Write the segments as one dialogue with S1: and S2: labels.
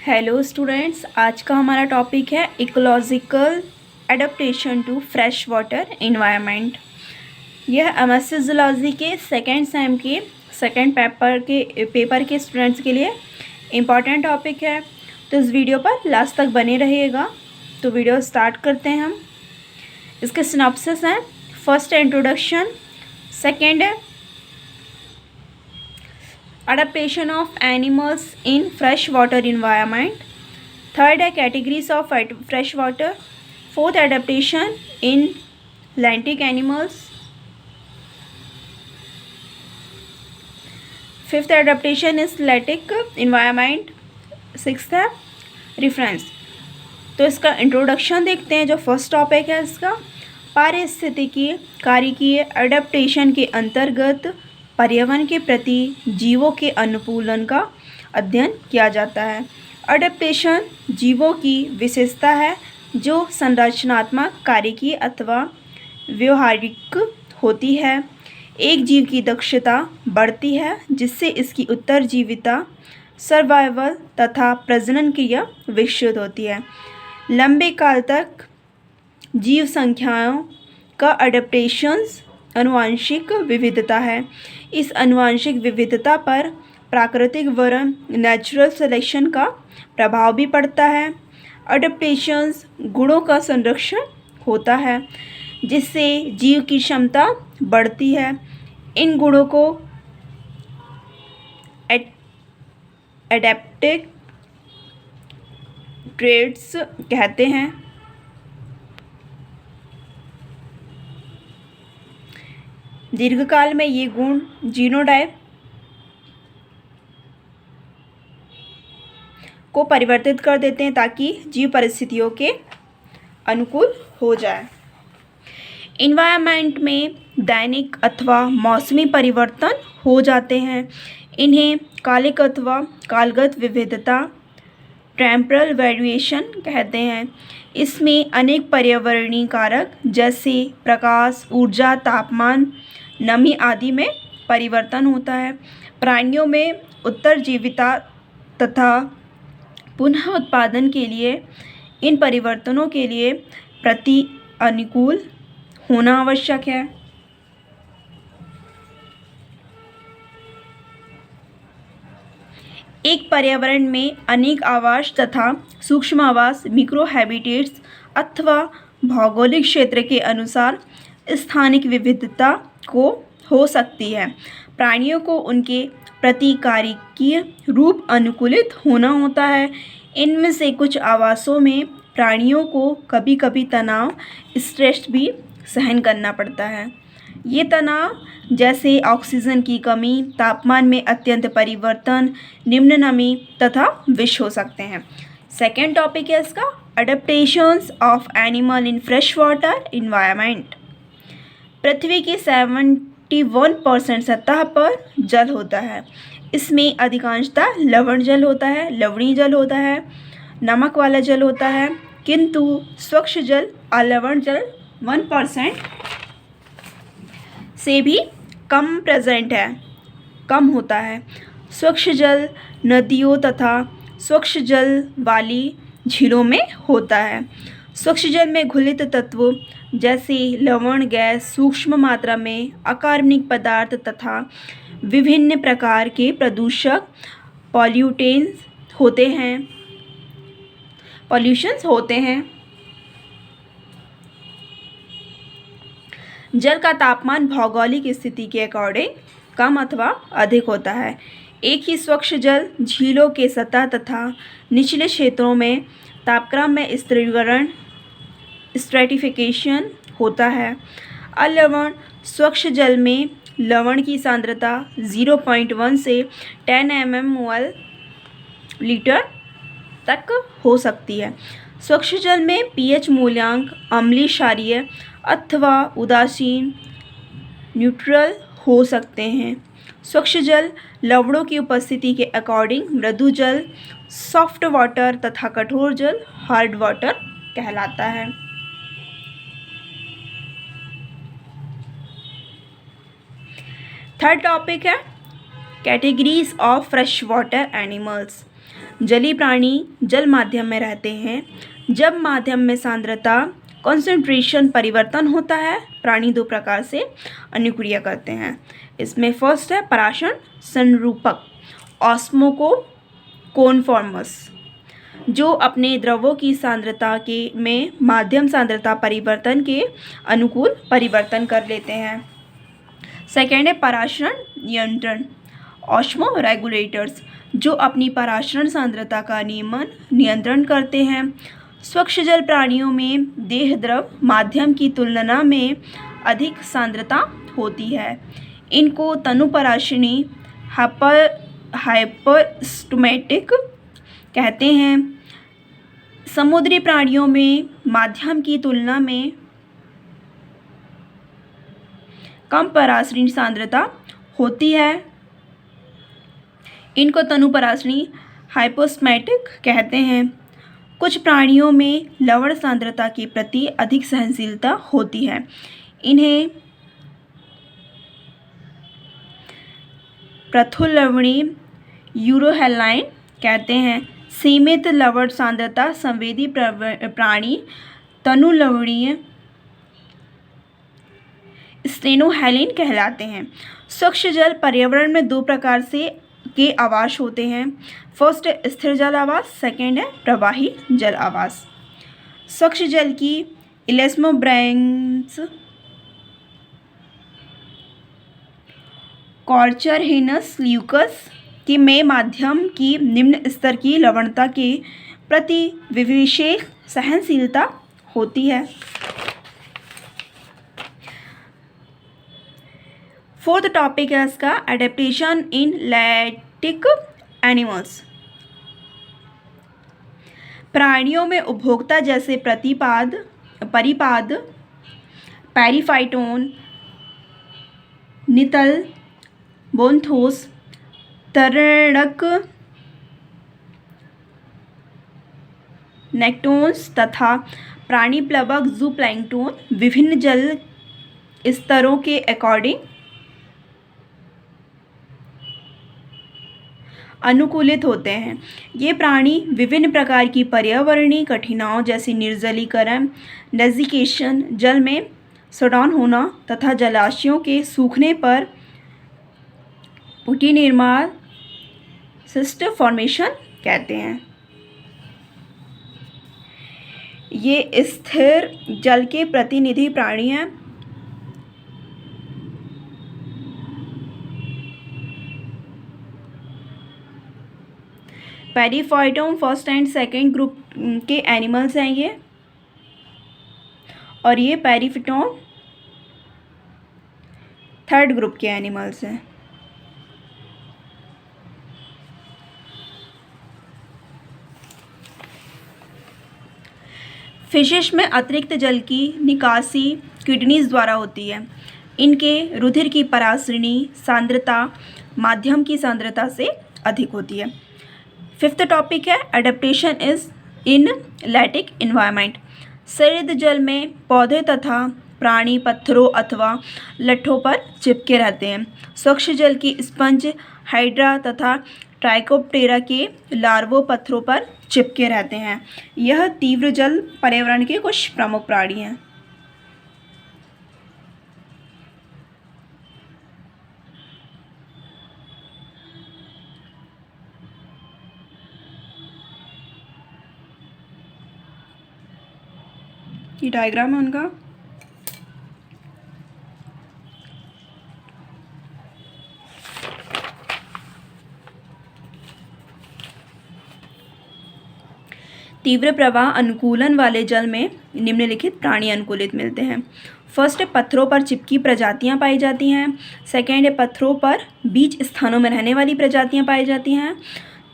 S1: Hello students, आज का हमारा टॉपिक है ecological adaptation to fresh water environment. यह एमएससी जूलॉजी के सेकेंड सेम के सेकेंड पेपर के स्टूडेंट्स के लिए इम्पॉर्टेंट टॉपिक है। तो इस वीडियो पर लास्ट तक बने रहिएगा। तो वीडियो स्टार्ट करते हैं हम। इसके सिनॉप्सिस हैं। फर्स्ट है इंट्रोडक्शन, सेकेंड है adaptation of animals in freshwater environment, third है categories of freshwater, fourth adaptation in Atlantic animals, fifth adaptation is Atlantic environment, sixth है reference। तो इसका इंट्रोडक्शन देखते हैं। जो फर्स्ट टॉपिक है इसका, पारिस्थितिकी कार्यकीय एडेप्टेशन के अंतर्गत पर्यावरण के प्रति जीवों के अनुकूलन का अध्ययन किया जाता है। अडेप्टेशन जीवों की विशेषता है जो संरचनात्मक, कार्यकीय अथवा व्यवहारिक होती है। एक जीव की दक्षता बढ़ती है जिससे इसकी उत्तरजीविता, सर्वाइवल तथा प्रजनन क्रिया विकसित होती है। लंबे काल तक जीव संख्याओं का अडेप्टेशंस आनुवंशिक विविधता है। इस आनुवंशिक विविधता पर प्राकृतिक वर्ण नेचुरल सिलेक्शन का प्रभाव भी पड़ता है। अडेप्टेशंस गुणों का संरक्षण होता है जिससे जीव की क्षमता बढ़ती है। इन गुणों को एडेप्टिव ट्रेड्स कहते हैं। दीर्घकाल में ये गुण जीनोटाइप को परिवर्तित कर देते हैं ताकि जीव परिस्थितियों के अनुकूल हो जाए। इन्वायरमेंट में दैनिक अथवा मौसमी परिवर्तन हो जाते हैं। इन्हें कालिक अथवा कालगत विविधता, टेम्परल वेरिएशन कहते हैं। इसमें अनेक पर्यावरणीय कारक जैसे प्रकाश, ऊर्जा, तापमान, नमी आदि में परिवर्तन होता है। प्राणियों में उत्तरजीविता तथा पुनः उत्पादन के लिए इन परिवर्तनों के लिए प्रति अनुकूल होना आवश्यक है। एक पर्यावरण में अनेक आवास तथा सूक्ष्म आवास, मिक्रो हैबिटेट्स अथवा भौगोलिक क्षेत्र के अनुसार स्थानिक विविधता को हो सकती है। प्राणियों को उनके प्रतिकारिकीय रूप अनुकूलित होना होता है। इनमें से कुछ आवासों में प्राणियों को कभी कभी तनाव, स्ट्रेस भी सहन करना पड़ता है। ये तनाव जैसे ऑक्सीजन की कमी, तापमान में अत्यंत परिवर्तन, निम्न नमी तथा विष हो सकते हैं। सेकेंड टॉपिक है इसका, adaptations of animal in fresh water environment. पृथ्वी की 71% सतह पर जल होता है। इसमें अधिकांशतः लवण जल होता है, लवणीय जल होता है, नमक वाला जल होता है, किंतु स्वच्छ जल अलवण जल 1% से भी कम प्रेजेंट है, कम होता है। स्वच्छ जल नदियों तथा स्वच्छ जल वाली झीलों में होता है। स्वच्छ जल में घुलित तत्व जैसे लवण, गैस, सूक्ष्म मात्रा में अकार्बनिक पदार्थ तथा विभिन्न प्रकार के प्रदूषक पॉल्यूटेंट्स होते हैं। जल का तापमान भौगोलिक स्थिति के अकॉर्डिंग कम अथवा अधिक होता है। एक ही स्वच्छ जल झीलों के सतह तथा निचले क्षेत्रों में तापक्रम में स्ट्रेटिफिकेशन होता है। अलवण स्वच्छ जल में लवण की सांद्रता 0.1 से 10 mmol/लीटर तक हो सकती है। स्वच्छ जल में pH मूल्यांक अम्लीय, क्षारीय अथवा उदासीन न्यूट्रल हो सकते हैं। स्वच्छ जल लवणों की उपस्थिति के अकॉर्डिंग मृदु जल सॉफ्ट वाटर तथा कठोर जल हार्ड वाटर कहलाता है। थर्ड टॉपिक है categories of fresh water animals. जलीय प्राणी जल माध्यम में रहते हैं। जब माध्यम में सांद्रता कॉन्सेंट्रेशन परिवर्तन होता है, प्राणी दो प्रकार से अनुक्रिया करते हैं। इसमें फर्स्ट है पराशरण संरूपक ऑस्मोकोन्फॉर्मस, जो अपने द्रवों की सांद्रता के में माध्यम सांद्रता परिवर्तन के अनुकूल परिवर्तन कर लेते हैं। सेकेंड है पराशरण नियंत्रण ऑस्मो रेगुलेटर्स, जो अपनी पराशरण सांद्रता का नियंत्रण करते हैं। स्वच्छ जल प्राणियों में देह द्रव माध्यम की तुलना में अधिक सांद्रता होती है। इनको तनुपराशिनी हाइपरस्टोमेटिक कहते हैं। समुद्री प्राणियों में माध्यम की तुलना में कम पराशरी सांद्रता होती है। इनको तनुपराशनी हाइपोस्टोमेटिक कहते हैं। कुछ प्राणियों में लवण सांद्रता के प्रति अधिक सहनशीलता होती है। इन्हें प्रथुलवणीय यूरोहेलाइन कहते हैं। सीमित लवण सांद्रता संवेदी प्राणी तनुलवणीय स्टेनोहेलिन कहलाते हैं। स्वच्छ जल पर्यावरण में दो प्रकार से के आवास होते हैं। फर्स्ट है स्थिर जल आवास, सेकेंड है प्रवाही जल आवास। स्वच्छ जल की इलेस्मोब्रैंक्स कॉर्चरहिनस ल्यूकस की में माध्यम की निम्न स्तर की लवणता के प्रति विशेष सहनशीलता होती है। फोर्थ टॉपिक है इसका एडेप्टेशन इन लैक्टिक एनिमल्स। प्राणियों में उपभोक्ता जैसे परिपाद, पेरिफाइटोन, नितल, बोन्थोस, तरणक, नेक्टोन्स तथा प्राणी प्लवक जूप्लैंक्टन विभिन्न जल स्तरों के अकॉर्डिंग अनुकूलित होते हैं। ये प्राणी विभिन्न प्रकार की पर्यावरणीय कठिनाइयों जैसे निर्जलीकरण, डेसिकेशन, जल में सड़ान होना तथा जलाशयों के सूखने पर पुटी निर्माण, सिस्ट फॉर्मेशन कहते हैं। ये स्थिर जल के प्रतिनिधि प्राणी हैं। पेरिफाइटोन फर्स्ट एंड सेकेंड ग्रुप के एनिमल्स हैं ये, और ये पेरिफिटोन थर्ड ग्रुप के एनिमल्स हैं। फिशेस में अतिरिक्त जल की निकासी किडनीज द्वारा होती है। इनके रुधिर की पराशरणी सांद्रता माध्यम की सांद्रता से अधिक होती है। फिफ्थ टॉपिक है adaptation is in lactic environment. शरीर जल में पौधे तथा प्राणी पत्थरों अथवा लट्ठों पर चिपके रहते हैं। स्वच्छ जल की स्पंज हाइड्रा तथा ट्राइकोप्टेरा के लार्वो पत्थरों पर चिपके रहते हैं। यह तीव्र जल पर्यावरण के कुछ प्रमुख प्राणी हैं। ये डायग्राम है उनका। तीव्र प्रवाह अनुकूलन वाले जल में निम्नलिखित प्राणी अनुकूलित मिलते हैं। फर्स्ट है पत्थरों पर चिपकी प्रजातियां पाई जाती हैं। सेकेंड है पत्थरों पर बीच स्थानों में रहने वाली प्रजातियां पाई जाती हैं।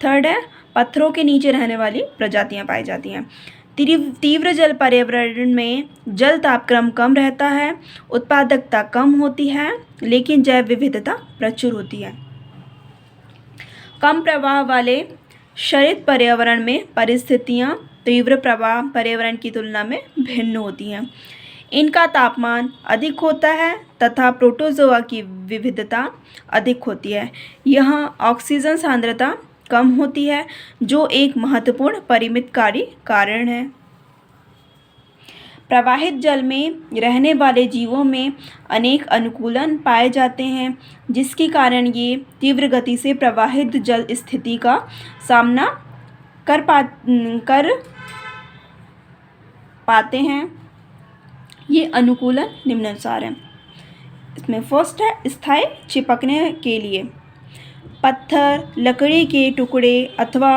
S1: थर्ड है पत्थरों के नीचे रहने वाली प्रजातियां पाई जाती हैं। तीव्र जल पर्यावरण में जल तापक्रम कम रहता है, उत्पादकता कम होती है, लेकिन जैव विविधता प्रचुर होती है। कम प्रवाह वाले शरीर पर्यावरण में परिस्थितियां तीव्र प्रवाह पर्यावरण की तुलना में भिन्न होती हैं। इनका तापमान अधिक होता है तथा प्रोटोजोआ की विविधता अधिक होती है। यहाँ ऑक्सीजन सांद्रता कम होती है, जो एक महत्वपूर्ण परिमितकारी कारण है। प्रवाहित जल में रहने वाले जीवों में अनेक अनुकूलन पाए जाते हैं, जिसके कारण ये तीव्र गति से प्रवाहित जल स्थिति का सामना कर पाते हैं। ये अनुकूलन निम्नानुसार हैं। इसमें फर्स्ट है स्थायी चिपकने के लिए। पत्थर, लकड़ी के टुकड़े अथवा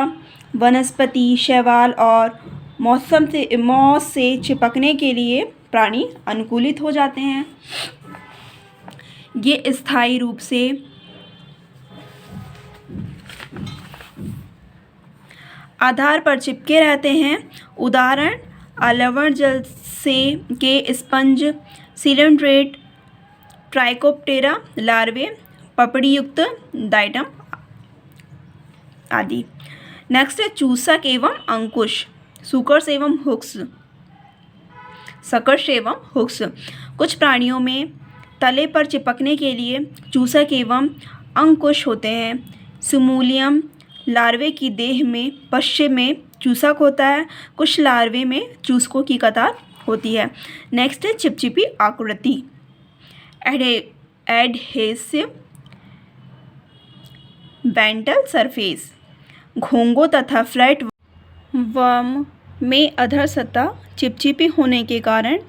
S1: वनस्पति, शैवाल और मौस से चिपकने के लिए प्राणी अनुकूलित हो जाते हैं। ये स्थायी रूप से आधार पर चिपके रहते हैं। उदाहरण अलवण जल से के स्पंज, सिलेंड्रेट, ट्राइकोप्टेरा लार्वे, पपड़ी युक्त डाइटम आदि। नेक्स्ट है चूसक एवं अंकुश, सुकर्स एवं हुक्स। सकर्ष एवं हुक्स। कुछ प्राणियों में तले पर चिपकने के लिए चूसक एवं अंकुश होते हैं। सिमुलियम लार्वे की देह में पश्चिम में चूसक होता है। कुछ लार्वे में चूसकों की कतार होती है। नेक्स्ट है चिपचिपी आकृति, एडहेसिव वेंटल सरफेस। घोंघों तथा फ्लैट वर्म में अधर सतह चिपचिपी होने के कारण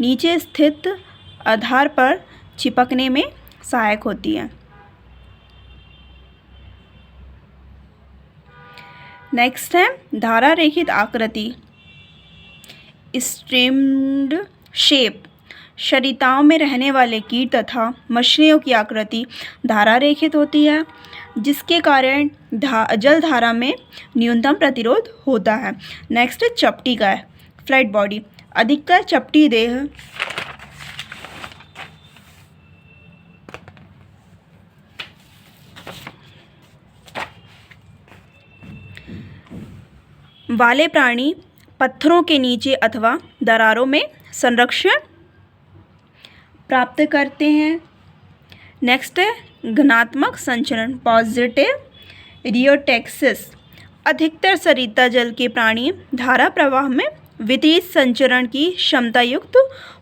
S1: नीचे स्थित आधार पर चिपकने में सहायक होती है। नेक्स्ट है धारा रेखित आकृति, स्ट्रीम्ड शेप। शरीताओं में रहने वाले कीट तथा मछलियों की आकृति धारा रेखित होती है, जिसके कारण जलधारा में न्यूनतम प्रतिरोध होता है। नेक्स्ट है चपटी गाय, फ्लैट बॉडी। अधिकतर चपटी देह वाले प्राणी पत्थरों के नीचे अथवा दरारों में संरक्षण प्राप्त करते हैं। नेक्स्ट है घनात्मक संचरण, पॉजिटिव रियोटेक्सिस। अधिकतर सरिता जल के प्राणी धारा प्रवाह में वितरित संचरण की क्षमता युक्त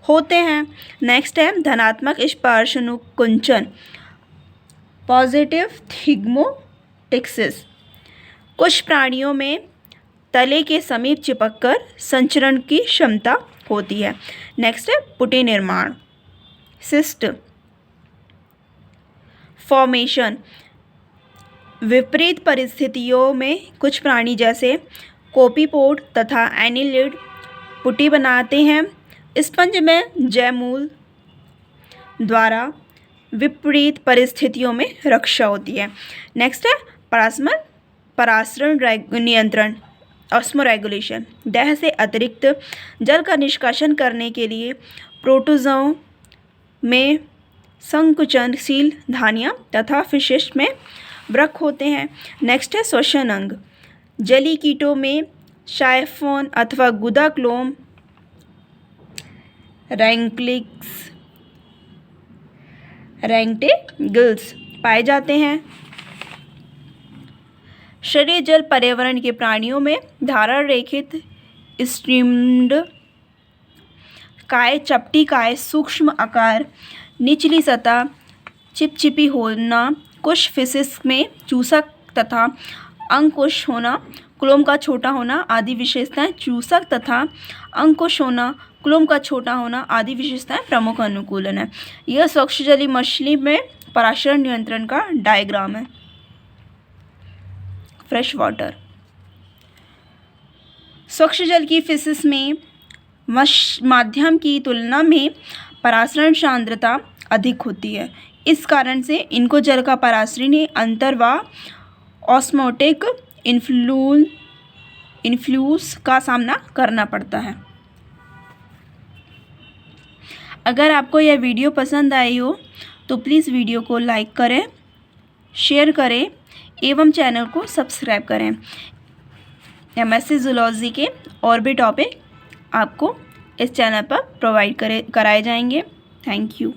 S1: होते हैं। नेक्स्ट है धनात्मक स्पर्शनुकुंचन, पॉजिटिव थिग्मोटेक्सिस। कुछ प्राणियों में तले के समीप चिपककर संचरण की क्षमता होती है। नेक्स्ट है पुटे निर्माण, सिस्ट फॉर्मेशन। विपरीत परिस्थितियों में कुछ प्राणी जैसे कोपीपोड तथा एनिलिड पुटी बनाते हैं। स्पंज में जैमूल द्वारा विपरीत परिस्थितियों में रक्षा होती है। नेक्स्ट है परासरण नियंत्रण, ऑस्मोरेगुलेशन। देह से अतिरिक्त जल का निष्कासन करने के लिए प्रोटोजोआ में संकुचनशील धानियाँ तथा फिशेस में वृक्क होते हैं। नेक्स्ट है श्वसन अंग। जलीय कीटों में साइफोन अथवा गुदा क्लोम, रेंक्टेगिल्स पाए जाते हैं। शरीर जल पर्यावरण के प्राणियों में धारा रेखित स्ट्रीम्ड काय, चपटी काय, सूक्ष्म आकार, निचली सतह चिपचिपी होना, कुछ फिशेस में चूसक तथा अंकुश होना, क्लोम का छोटा होना आदि विशेषताएं। चूसक तथा अंकुश होना, क्लोम का छोटा होना आदि विशेषताएं प्रमुख अनुकूलन है। यह सूक्ष्म जलीय मछली में पराशरण नियंत्रण का डायग्राम है। Fresh water. सूक्ष्म जल की फिशेस में माध्यम की तुलना में परासरण सांद्रता अधिक होती है। इस कारण से इनको जल का परासरणीय अंतर व ऑस्मोटिक इन्फ्लूस का सामना करना पड़ता है। अगर आपको यह वीडियो पसंद आई हो तो प्लीज़ वीडियो को लाइक करें, शेयर करें एवं चैनल को सब्सक्राइब करें। एमएससी जूलॉजी के और भी टॉपिक आपको इस चैनल पर प्रोवाइड कराए जाएंगे। Thank you.